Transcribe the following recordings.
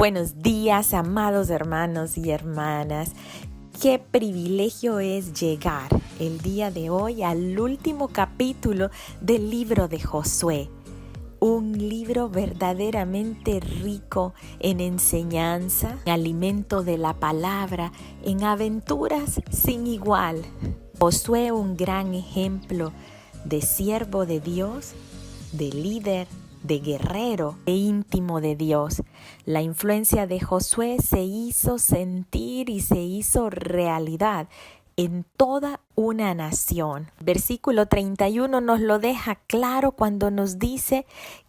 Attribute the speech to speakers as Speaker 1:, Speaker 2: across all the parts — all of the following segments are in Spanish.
Speaker 1: Buenos días, amados hermanos y hermanas. Qué privilegio es llegar el día de hoy al último capítulo del libro de Josué. Un libro verdaderamente rico en enseñanza, en alimento de la palabra, en aventuras sin igual. Josué, un gran ejemplo de siervo de Dios, de líder, de guerrero, de íntimo de Dios. La influencia de Josué se hizo sentir y se hizo realidad en toda una nación. Versículo 31 nos lo deja claro cuando nos dice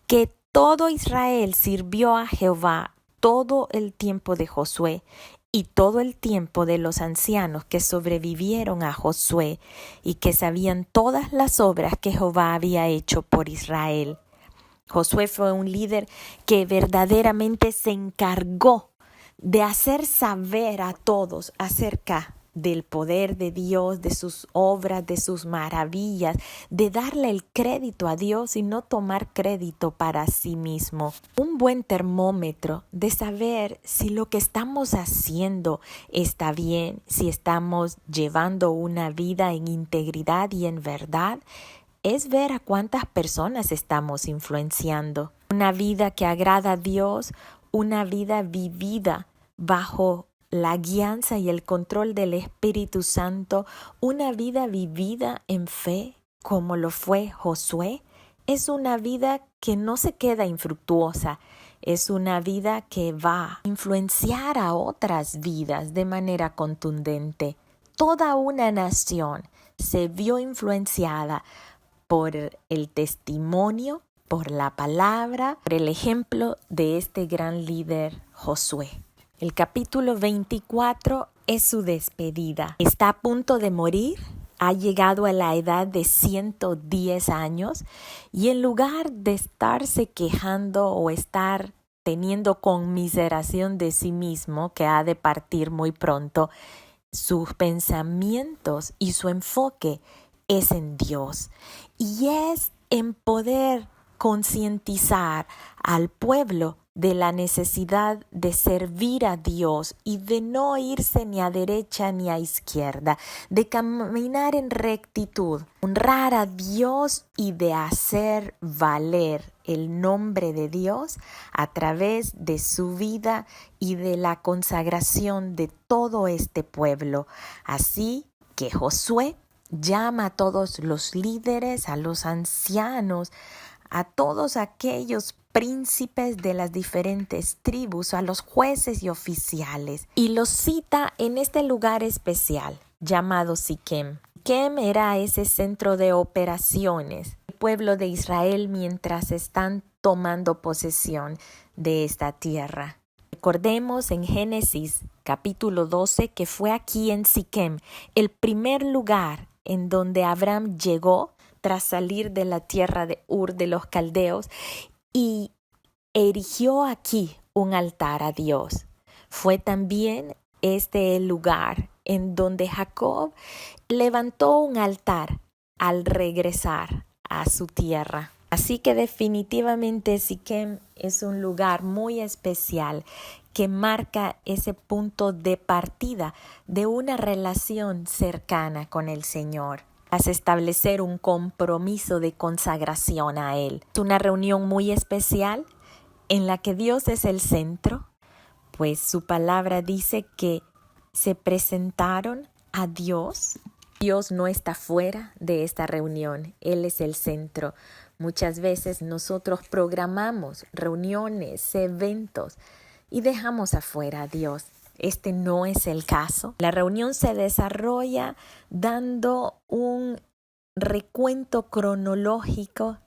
Speaker 1: que todo Israel sirvió a Jehová todo el tiempo de Josué y todo el tiempo de los ancianos que sobrevivieron a Josué y que sabían todas las obras que Jehová había hecho por Israel. Josué fue un líder que verdaderamente se encargó de hacer saber a todos acerca del poder de Dios, de sus obras, de sus maravillas, de darle el crédito a Dios y no tomar crédito para sí mismo. Un buen termómetro de saber si lo que estamos haciendo está bien, si estamos llevando una vida en integridad y en verdad, es ver a cuántas personas estamos influenciando. Una vida que agrada a Dios, una vida vivida bajo la guianza y el control del Espíritu Santo, una vida vivida en fe, como lo fue Josué, es una vida que no se queda infructuosa, es una vida que va a influenciar a otras vidas de manera contundente. Toda una nación se vio influenciada por el testimonio, por la palabra, por el ejemplo de este gran líder Josué. El capítulo 24 es su despedida. Está a punto de morir, ha llegado a la edad de 110 años y en lugar de estarse quejando o estar teniendo conmiseración de sí mismo, que ha de partir muy pronto, sus pensamientos y su enfoque es en Dios y es en poder concientizar al pueblo de la necesidad de servir a Dios y de no irse ni a derecha ni a izquierda, de caminar en rectitud, honrar a Dios y de hacer valer el nombre de Dios a través de su vida y de la consagración de todo este pueblo. Así que Josué llama a todos los líderes, a los ancianos, a todos aquellos príncipes de las diferentes tribus, a los jueces y oficiales, y los cita en este lugar especial llamado Siquem. Siquem era ese centro de operaciones del pueblo de Israel mientras están tomando posesión de esta tierra. Recordemos en Génesis capítulo 12 que fue aquí en Siquem el primer lugar en donde Abraham llegó tras salir de la tierra de Ur de los Caldeos y erigió aquí un altar a Dios. Fue también este el lugar en donde Jacob levantó un altar al regresar a su tierra. Así que definitivamente Siquem es un lugar muy especial que marca ese punto de partida de una relación cercana con el Señor, tras establecer un compromiso de consagración a Él. Es una reunión muy especial en la que Dios es el centro, pues su palabra dice que se presentaron a Dios. Dios no está fuera de esta reunión, Él es el centro. Muchas veces nosotros programamos reuniones, eventos y dejamos afuera a Dios. Este no es el caso. La reunión se desarrolla dando un recuento cronológico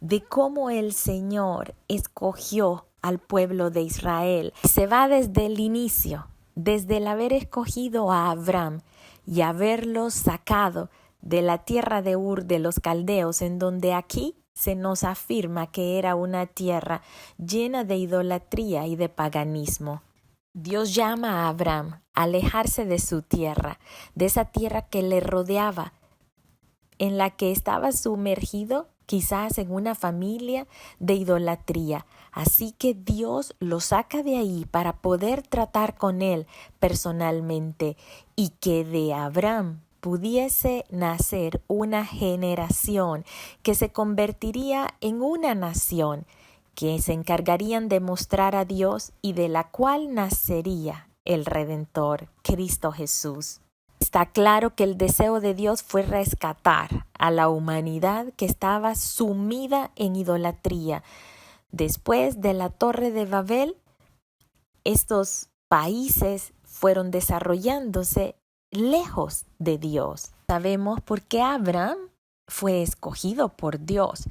Speaker 1: de cómo el Señor escogió al pueblo de Israel. Se va desde el inicio, desde el haber escogido a Abraham y haberlo sacado de la tierra de Ur de los Caldeos, en donde aquí se nos afirma que era una tierra llena de idolatría y de paganismo. Dios llama a Abraham a alejarse de su tierra, de esa tierra que le rodeaba, en la que estaba sumergido quizás en una familia de idolatría, Así que Dios lo saca de ahí para poder tratar con él personalmente y que de Abraham pudiese nacer una generación que se convertiría en una nación que se encargarían de mostrar a Dios y de la cual nacería el Redentor, Cristo Jesús. Está claro que el deseo de Dios fue rescatar a la humanidad que estaba sumida en idolatría. Después de la Torre de Babel, estos países fueron desarrollándose lejos de Dios. Sabemos por qué Abraham fue escogido por Dios.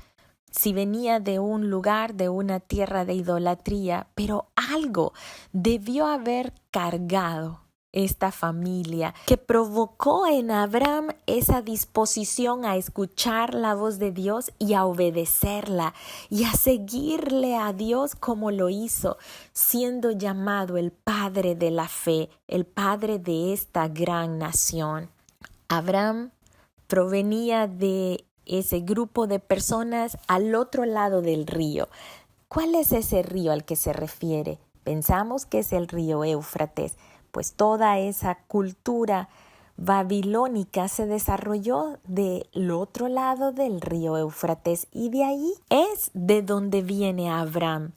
Speaker 1: Si venía de un lugar, de una tierra de idolatría, pero algo debió haber cargado esta familia que provocó en Abraham esa disposición a escuchar la voz de Dios y a obedecerla y a seguirle a Dios como lo hizo, siendo llamado el padre de la fe, el padre de esta gran nación. Abraham provenía de ese grupo de personas al otro lado del río. ¿Cuál es ese río al que se refiere? Pensamos que es el río Éufrates, pues toda esa cultura babilónica se desarrolló del otro lado del río Éufrates y de ahí es de donde viene Abraham,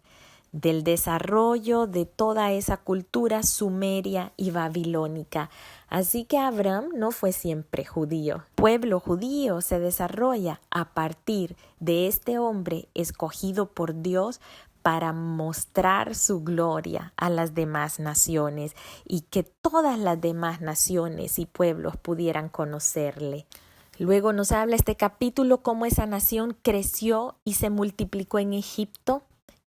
Speaker 1: del desarrollo de toda esa cultura sumeria y babilónica. Así que Abraham no fue siempre judío. El pueblo judío se desarrolla a partir de este hombre escogido por Dios para mostrar su gloria a las demás naciones y que todas las demás naciones y pueblos pudieran conocerle. Luego nos habla este capítulo cómo esa nación creció y se multiplicó en Egipto,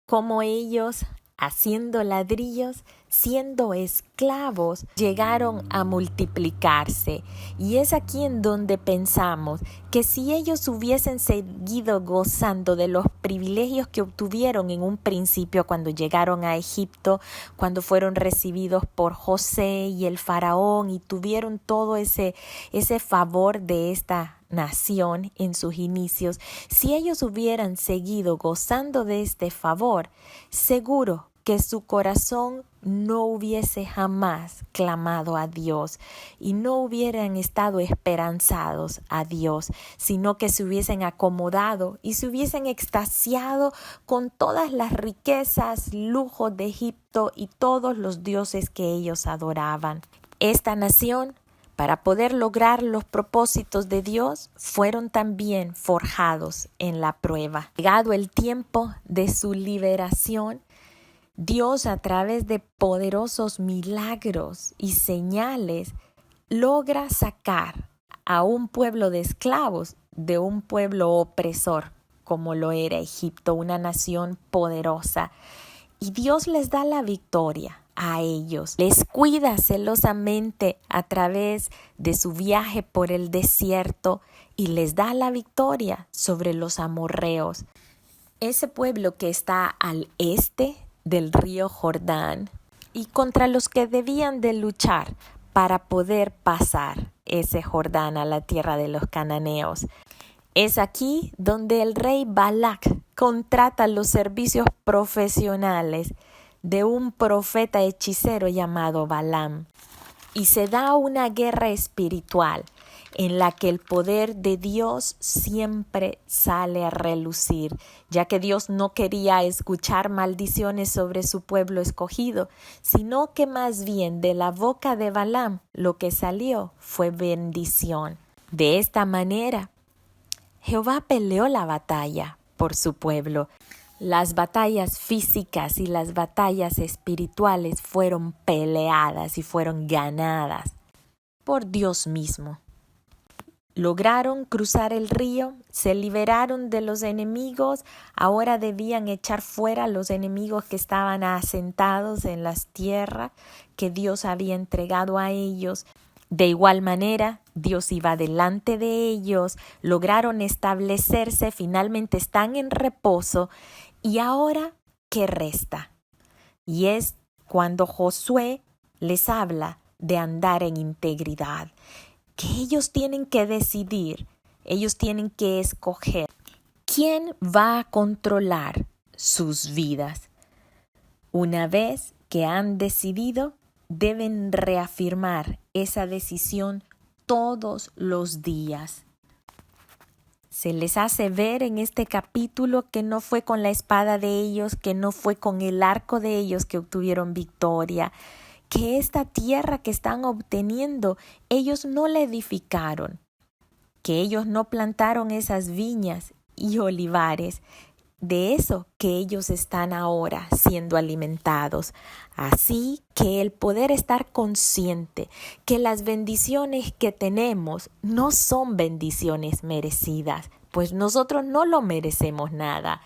Speaker 1: cómo ellos, haciendo ladrillos, siendo esclavos, llegaron a multiplicarse. Y es aquí en donde pensamos que si ellos hubiesen seguido gozando de los privilegios que obtuvieron en un principio cuando llegaron a Egipto, cuando fueron recibidos por José y el faraón y tuvieron todo ese favor de esta nación en sus inicios, si ellos hubieran seguido gozando de este favor, seguro que su corazón no hubiese jamás clamado a Dios y no hubieran estado esperanzados a Dios, sino que se hubiesen acomodado y se hubiesen extasiado con todas las riquezas, lujos de Egipto y todos los dioses que ellos adoraban. Esta nación, para poder lograr los propósitos de Dios, fueron también forjados en la prueba. Llegado el tiempo de su liberación, Dios, a través de poderosos milagros y señales, logra sacar a un pueblo de esclavos de un pueblo opresor, como lo era Egipto, una nación poderosa. Y Dios les da la victoria a ellos. Les cuida celosamente a través de su viaje por el desierto y les da la victoria sobre los amorreos. Ese pueblo que está al este del río Jordán y contra los que debían de luchar para poder pasar ese Jordán a la tierra de los cananeos. Es aquí donde el rey Balac contrata los servicios profesionales de un profeta hechicero llamado Balaam y se da una guerra espiritual en la que el poder de Dios siempre sale a relucir, ya que Dios no quería escuchar maldiciones sobre su pueblo escogido, sino que más bien de la boca de Balaam lo que salió fue bendición. De esta manera, Jehová peleó la batalla por su pueblo. Las batallas físicas y las batallas espirituales fueron peleadas y fueron ganadas por Dios mismo. Lograron cruzar el río, se liberaron de los enemigos, ahora debían echar fuera a los enemigos que estaban asentados en las tierras que Dios había entregado a ellos. De igual manera, Dios iba delante de ellos, lograron establecerse, finalmente están en reposo. ¿Y ahora qué resta? Y es cuando Josué les habla de andar en integridad, que ellos tienen que decidir, ellos tienen que escoger quién va a controlar sus vidas. Una vez que han decidido, deben reafirmar esa decisión todos los días. Se les hace ver en este capítulo que no fue con la espada de ellos, que no fue con el arco de ellos que obtuvieron victoria, que esta tierra que están obteniendo, ellos no la edificaron, que ellos no plantaron esas viñas y olivares. De eso que ellos están ahora siendo alimentados. Así que el poder estar consciente que las bendiciones que tenemos no son bendiciones merecidas, pues nosotros no lo merecemos nada.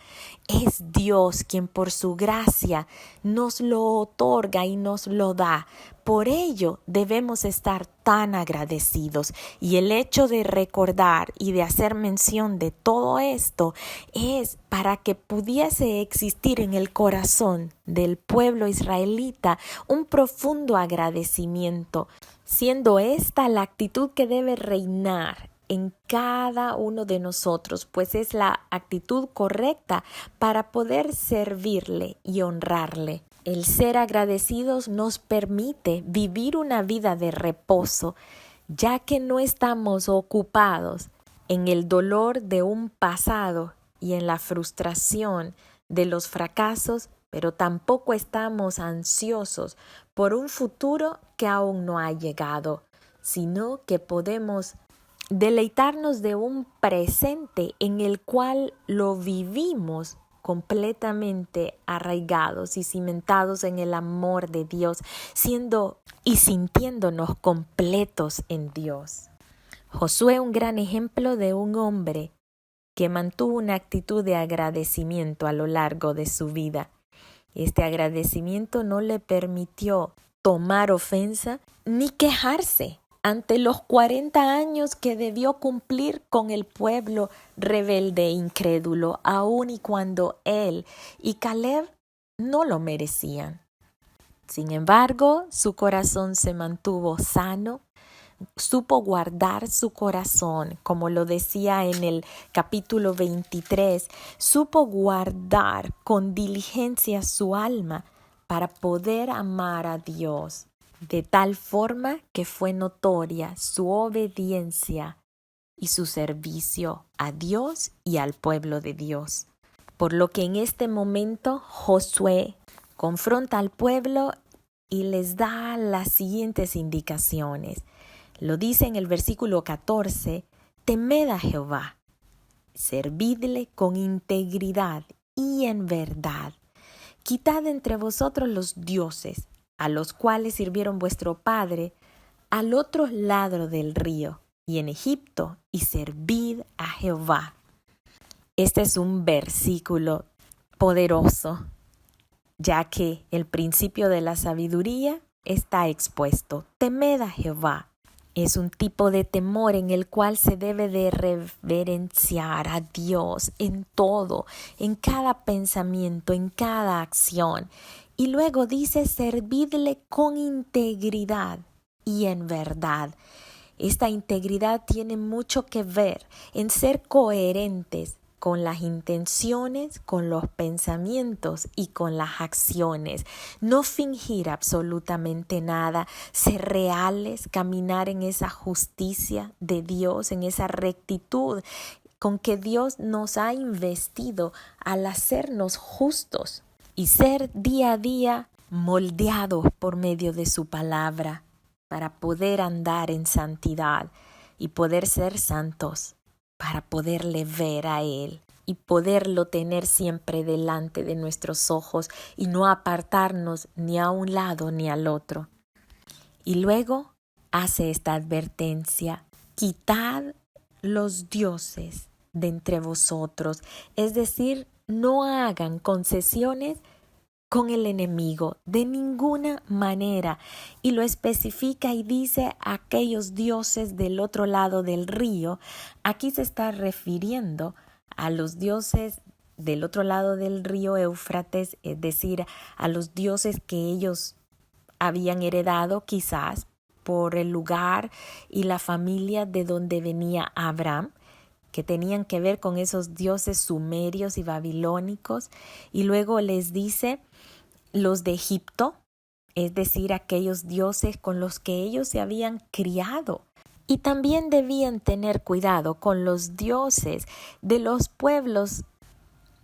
Speaker 1: Es Dios quien por su gracia nos lo otorga y nos lo da. Por ello debemos estar tan agradecidos, y el hecho de recordar y de hacer mención de todo esto es para que pudiese existir en el corazón del pueblo israelita un profundo agradecimiento, siendo esta la actitud que debe reinar en cada uno de nosotros, pues es la actitud correcta para poder servirle y honrarle. El ser agradecidos nos permite vivir una vida de reposo, ya que no estamos ocupados en el dolor de un pasado y en la frustración de los fracasos, pero tampoco estamos ansiosos por un futuro que aún no ha llegado, sino que podemos deleitarnos de un presente en el cual lo vivimos completamente arraigados y cimentados en el amor de Dios, siendo y sintiéndonos completos en Dios. Josué, un gran ejemplo de un hombre que mantuvo una actitud de agradecimiento a lo largo de su vida. Este agradecimiento no le permitió tomar ofensa ni quejarse ante los 40 años que debió cumplir con el pueblo rebelde e incrédulo, aun y cuando él y Caleb no lo merecían. Sin embargo, su corazón se mantuvo sano, supo guardar su corazón, como lo decía en el capítulo 23, supo guardar con diligencia su alma para poder amar a Dios, de tal forma que fue notoria su obediencia y su servicio a Dios y al pueblo de Dios. Por lo que en este momento Josué confronta al pueblo y les da las siguientes indicaciones. Lo dice en el versículo 14, temed a Jehová, servidle con integridad y en verdad. Quitad entre vosotros los dioses, a los cuales sirvieron vuestro padre, al otro lado del río, y en Egipto, y servid a Jehová. Este es un versículo poderoso, ya que el principio de la sabiduría está expuesto. Temed a Jehová. Es un tipo de temor en el cual se debe de reverenciar a Dios en todo, en cada pensamiento, en cada acción. Y luego dice, servidle con integridad y en verdad. Esta integridad tiene mucho que ver en ser coherentes con las intenciones, con los pensamientos y con las acciones. No fingir absolutamente nada, ser reales, caminar en esa justicia de Dios, en esa rectitud con que Dios nos ha investido al hacernos justos y ser día a día moldeados por medio de su palabra para poder andar en santidad y poder ser santos, para poderle ver a Él y poderlo tener siempre delante de nuestros ojos y no apartarnos ni a un lado ni al otro. Y luego hace esta advertencia, quitad los dioses de entre vosotros, es decir, no hagan concesiones con el enemigo de ninguna manera, y lo especifica y dice aquellos dioses del otro lado del río. Aquí se está refiriendo a los dioses del otro lado del río Éufrates, es decir, a los dioses que ellos habían heredado quizás por el lugar y la familia de donde venía Abraham, que tenían que ver con esos dioses sumerios y babilónicos. Y luego les dice los de Egipto, es decir, aquellos dioses con los que ellos se habían criado. Y también debían tener cuidado con los dioses de los pueblos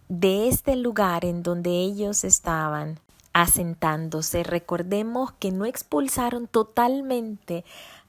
Speaker 1: de este lugar en donde ellos estaban asentándose. Recordemos que no expulsaron totalmente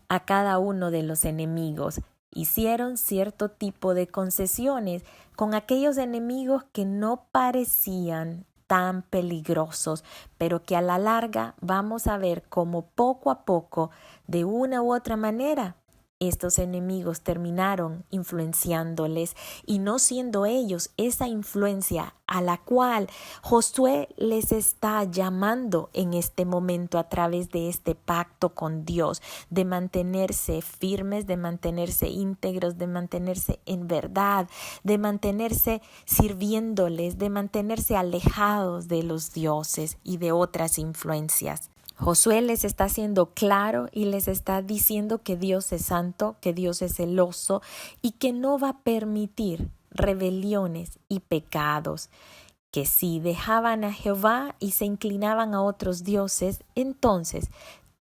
Speaker 1: a cada uno de los enemigos. Hicieron cierto tipo de concesiones con aquellos enemigos que no parecían tan peligrosos, pero que a la larga vamos a ver cómo poco a poco, de una u otra manera, estos enemigos terminaron influenciándoles y no siendo ellos esa influencia a la cual Josué les está llamando en este momento a través de este pacto con Dios, de mantenerse firmes, de mantenerse íntegros, de mantenerse en verdad, de mantenerse sirviéndoles, de mantenerse alejados de los dioses y de otras influencias. Josué les está haciendo claro y les está diciendo que Dios es santo, que Dios es celoso y que no va a permitir rebeliones y pecados, que si dejaban a Jehová y se inclinaban a otros dioses, entonces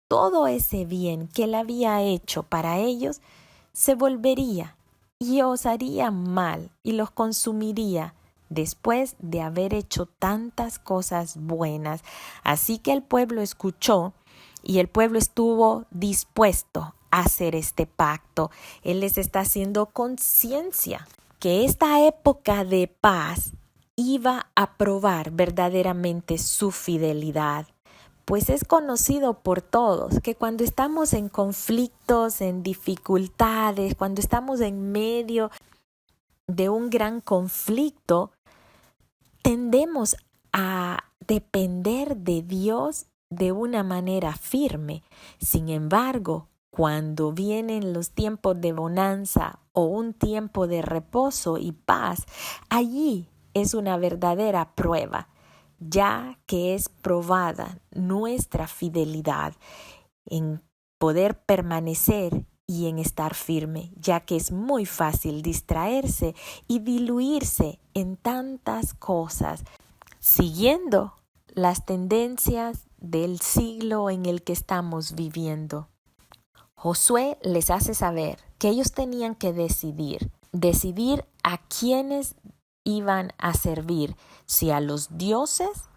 Speaker 1: todo ese bien que él había hecho para ellos se volvería y os haría mal y los consumiría después de haber hecho tantas cosas buenas. Así que el pueblo escuchó y el pueblo estuvo dispuesto a hacer este pacto. Él les está haciendo conciencia que esta época de paz iba a probar verdaderamente su fidelidad. Pues es conocido por todos que cuando estamos en conflictos, en dificultades, cuando estamos en medio de un gran conflicto, tendemos a depender de Dios de una manera firme. Sin embargo, cuando vienen los tiempos de bonanza o un tiempo de reposo y paz, allí es una verdadera prueba, ya que es probada nuestra fidelidad en poder permanecer y en estar firme, ya que es muy fácil distraerse y diluirse en tantas cosas, siguiendo las tendencias del siglo en el que estamos viviendo. Josué les hace saber que ellos tenían que decidir a quiénes iban a servir, si a los dioses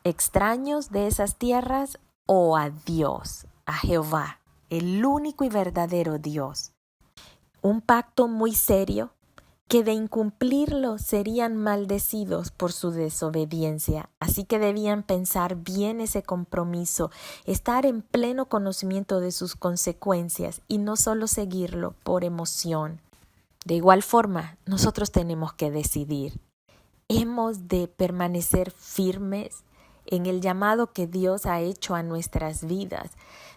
Speaker 1: extraños de esas tierras o a Dios, a Jehová, el único y verdadero Dios. Un pacto muy serio que de incumplirlo serían maldecidos por su desobediencia. Así que debían pensar bien ese compromiso, estar en pleno conocimiento de sus consecuencias y no solo seguirlo por emoción. De igual forma, nosotros tenemos que decidir. Hemos de permanecer firmes en el llamado que Dios ha hecho a nuestras vidas,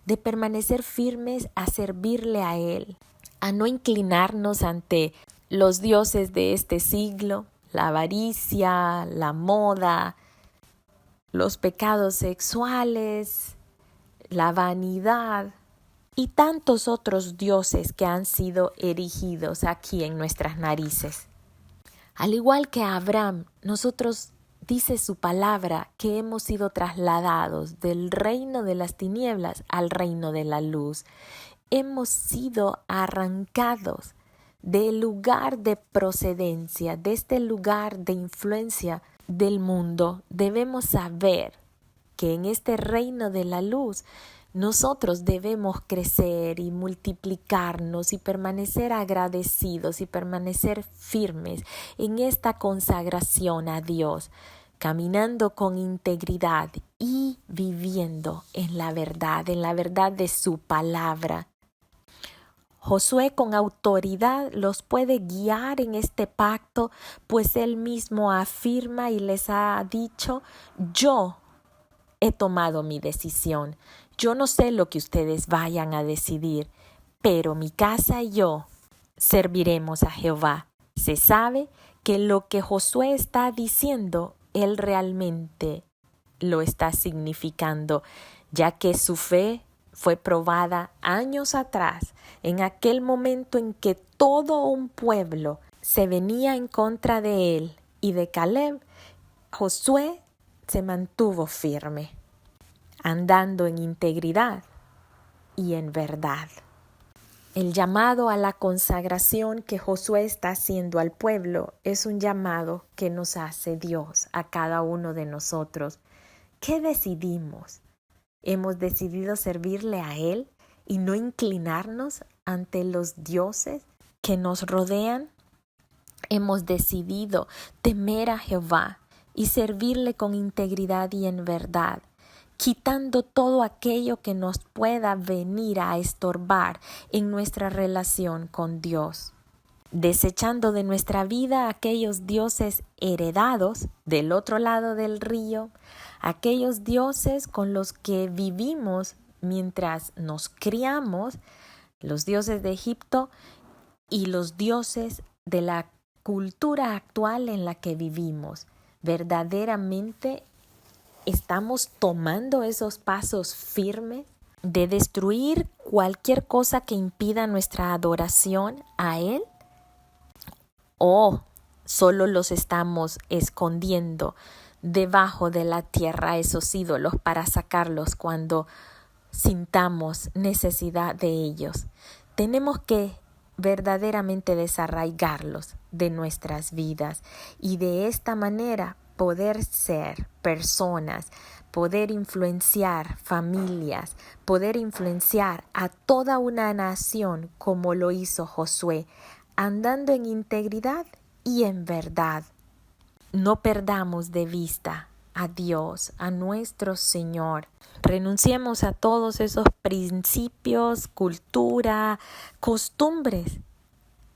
Speaker 1: de permanecer firmes a servirle a Él, a no inclinarnos ante los dioses de este siglo, la avaricia, la moda, los pecados sexuales, la vanidad y tantos otros dioses que han sido erigidos aquí en nuestras narices. Al igual que Abraham, nosotros dice su palabra que hemos sido trasladados del reino de las tinieblas al reino de la luz. Hemos sido arrancados del lugar de procedencia, de este lugar de influencia del mundo. Debemos saber que en este reino de la luz nosotros debemos crecer y multiplicarnos y permanecer agradecidos y permanecer firmes en esta consagración a Dios, caminando con integridad y viviendo en la verdad de su palabra. Josué con autoridad los puede guiar en este pacto, pues él mismo afirma y les ha dicho: yo he tomado mi decisión. Yo no sé lo que ustedes vayan a decidir, pero mi casa y yo serviremos a Jehová. Se sabe que lo que Josué está diciendo, él realmente lo está significando, ya que su fe fue probada años atrás, en aquel momento en que todo un pueblo se venía en contra de él y de Caleb. Josué se mantuvo firme, andando en integridad y en verdad. El llamado a la consagración que Josué está haciendo al pueblo es un llamado que nos hace Dios a cada uno de nosotros. ¿Qué decidimos? ¿Hemos decidido servirle a Él y no inclinarnos ante los dioses que nos rodean? ¿Hemos decidido temer a Jehová y servirle con integridad y en verdad, quitando todo aquello que nos pueda venir a estorbar en nuestra relación con Dios, desechando de nuestra vida aquellos dioses heredados del otro lado del río, aquellos dioses con los que vivimos mientras nos criamos, los dioses de Egipto y los dioses de la cultura actual en la que vivimos? Verdaderamente ¿estamos tomando esos pasos firmes de destruir cualquier cosa que impida nuestra adoración a Él? ¿O solo los estamos escondiendo debajo de la tierra, esos ídolos, para sacarlos cuando sintamos necesidad de ellos? Tenemos que verdaderamente desarraigarlos de nuestras vidas y de esta manera poder ser personas, poder influenciar familias, poder influenciar a toda una nación como lo hizo Josué, andando en integridad y en verdad. No perdamos de vista a Dios, a nuestro Señor. Renunciemos a todos esos principios, cultura, costumbres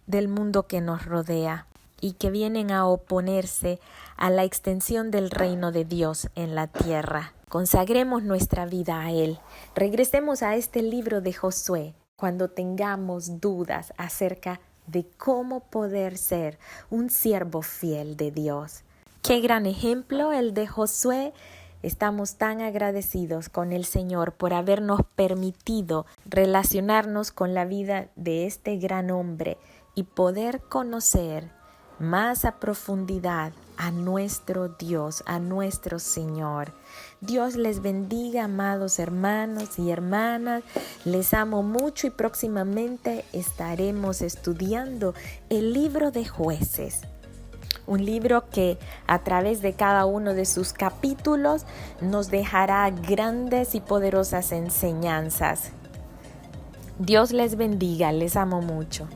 Speaker 1: del mundo que nos rodea y que vienen a oponerse a la extensión del reino de Dios en la tierra. Consagremos nuestra vida a Él. Regresemos a este libro de Josué cuando tengamos dudas acerca de cómo poder ser un siervo fiel de Dios. Qué gran ejemplo el de Josué. Estamos tan agradecidos con el Señor por habernos permitido relacionarnos con la vida de este gran hombre y poder conocer más a profundidad a nuestro Dios, a nuestro Señor. Dios les bendiga, amados hermanos y hermanas. Les amo mucho y próximamente estaremos estudiando el libro de Jueces. Un libro que a través de cada uno de sus capítulos nos dejará grandes y poderosas enseñanzas. Dios les bendiga, les amo mucho.